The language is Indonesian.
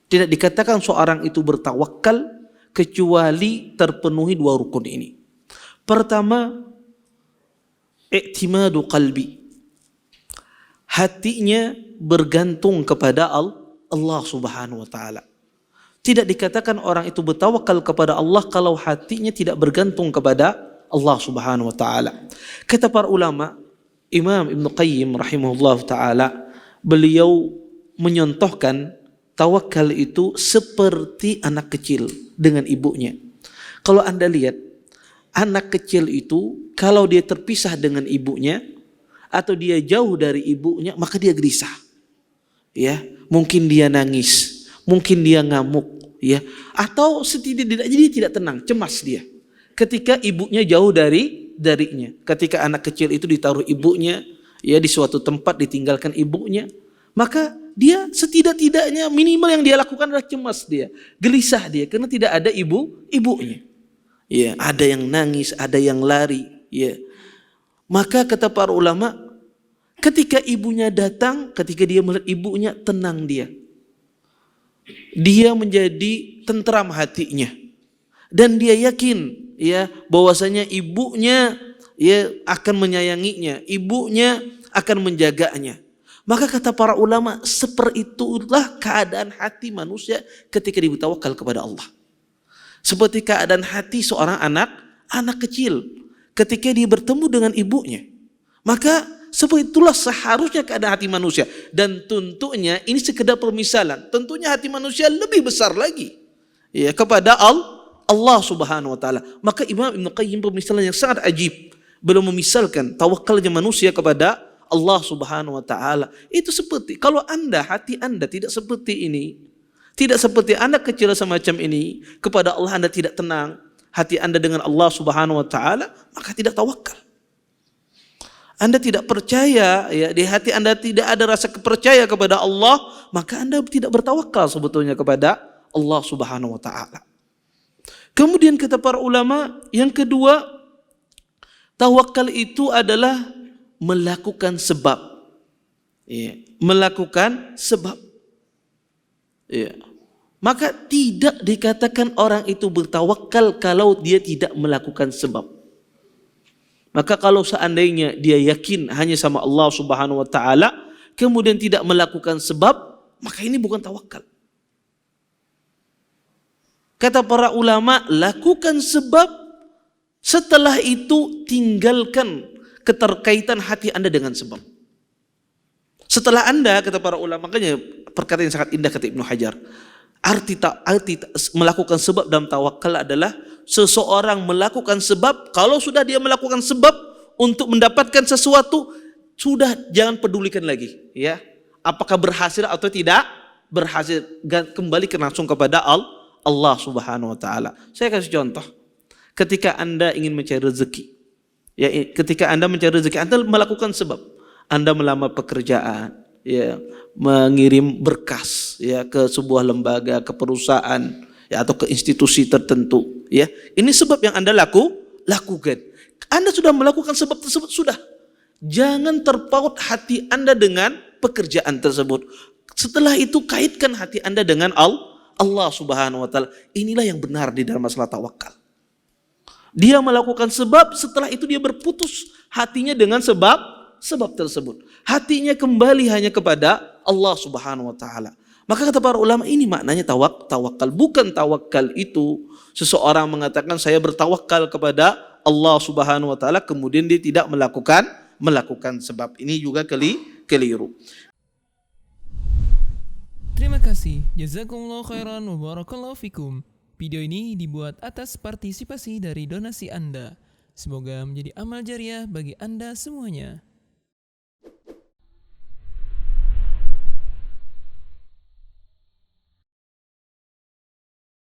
Tidak dikatakan seorang itu bertawakal kecuali terpenuhi dua rukun ini. Pertama, i'timadu qalbi. Hatinya bergantung kepada Allah Subhanahu wa taala. Tidak dikatakan orang itu bertawakal kepada Allah kalau hatinya tidak bergantung kepada Allah Subhanahu wa taala. Kata para ulama, Imam Ibn Qayyim rahimahullah taala, beliau menyontohkan tawakal itu seperti anak kecil dengan ibunya. Kalau Anda lihat, anak kecil itu kalau dia terpisah dengan ibunya atau dia jauh dari ibunya, maka dia gelisah. Ya, mungkin dia nangis, mungkin dia ngamuk, ya, atau setidaknya dia tidak tenang, cemas dia. Ketika ibunya jauh darinya, ketika anak kecil itu ditaruh ibunya, ya, di suatu tempat ditinggalkan ibunya, maka dia setidak-tidaknya minimal yang dia lakukan adalah cemas dia, gelisah dia karena tidak ada ibunya. Ya, ada yang nangis, ada yang lari, ya. Maka kata para ulama, ketika ibunya datang, ketika dia melihat ibunya, tenang dia. Dia menjadi tentram hatinya. Dan dia yakin, ya, bahwasanya ibunya, ya, akan menyayanginya, ibunya akan menjaganya. Maka kata para ulama, seperti itulah keadaan hati manusia ketika dia bertawakal kepada Allah. Seperti keadaan hati seorang anak kecil ketika dia bertemu dengan ibunya. Maka seperti itulah seharusnya keadaan hati manusia. Dan tentunya ini sekedar permisalan. Tentunya hati manusia lebih besar lagi, ya, kepada Allah Subhanahu wa taala. Maka Imam Ibn Qayyim permisalan yang sangat ajib. Beliau memisalkan tawakalnya manusia kepada Allah Subhanahu wa taala. Itu seperti kalau hati Anda tidak seperti ini, tidak seperti anak kecil semacam ini, kepada Allah Anda tidak tenang, hati Anda dengan Allah Subhanahu wa taala, maka tidak tawakal. Anda tidak percaya, ya, di hati Anda tidak ada rasa kepercaya kepada Allah, maka Anda tidak bertawakal sebetulnya kepada Allah Subhanahu wa taala. Kemudian kata para ulama, yang kedua, tawakal itu adalah melakukan sebab. Ya, melakukan sebab. Ya. Maka tidak dikatakan orang itu bertawakal kalau dia tidak melakukan sebab. Maka kalau seandainya dia yakin hanya sama Allah Subhanahu wa taala, kemudian tidak melakukan sebab, maka ini bukan tawakal. Kata para ulama, lakukan sebab, setelah itu tinggalkan keterkaitan hati Anda dengan sebab. Setelah Anda, kata para ulama, makanya perkataan yang sangat indah kata Ibnu Hajar, arti melakukan sebab dalam tawakal adalah seseorang melakukan sebab. Kalau sudah dia melakukan sebab untuk mendapatkan sesuatu, sudah jangan pedulikan lagi, ya, apakah berhasil atau tidak berhasil, kembalikan langsung kepada Allah Subhanahu wa taala. Saya kasih contoh. Ketika Anda ingin mencari rezeki, ya, ketika Anda mencari rezeki, Anda melakukan sebab. Anda melamar pekerjaan, ya, mengirim berkas, ya, ke sebuah lembaga, ke perusahaan, ya, atau ke institusi tertentu, ya. Ini sebab yang Anda lakukan. Anda sudah melakukan sebab tersebut, sudah. Jangan terpaut hati Anda dengan pekerjaan tersebut. Setelah itu kaitkan hati Anda dengan Allah Subhanahu wa taala. Inilah yang benar di dalam masalah tawakal. Dia melakukan sebab, setelah itu dia berputus hatinya dengan sebab tersebut. Hatinya kembali hanya kepada Allah Subhanahu wa taala. Maka kata para ulama, ini maknanya tawakal. Bukan tawakal itu seseorang mengatakan saya bertawakal kepada Allah Subhanahu wa taala kemudian dia tidak melakukan sebab. Ini juga keliru. Terima kasih. Jazakumullah khairan wa barakallahu fikum. Video ini dibuat atas partisipasi dari donasi Anda. Semoga menjadi amal jariah bagi Anda semuanya.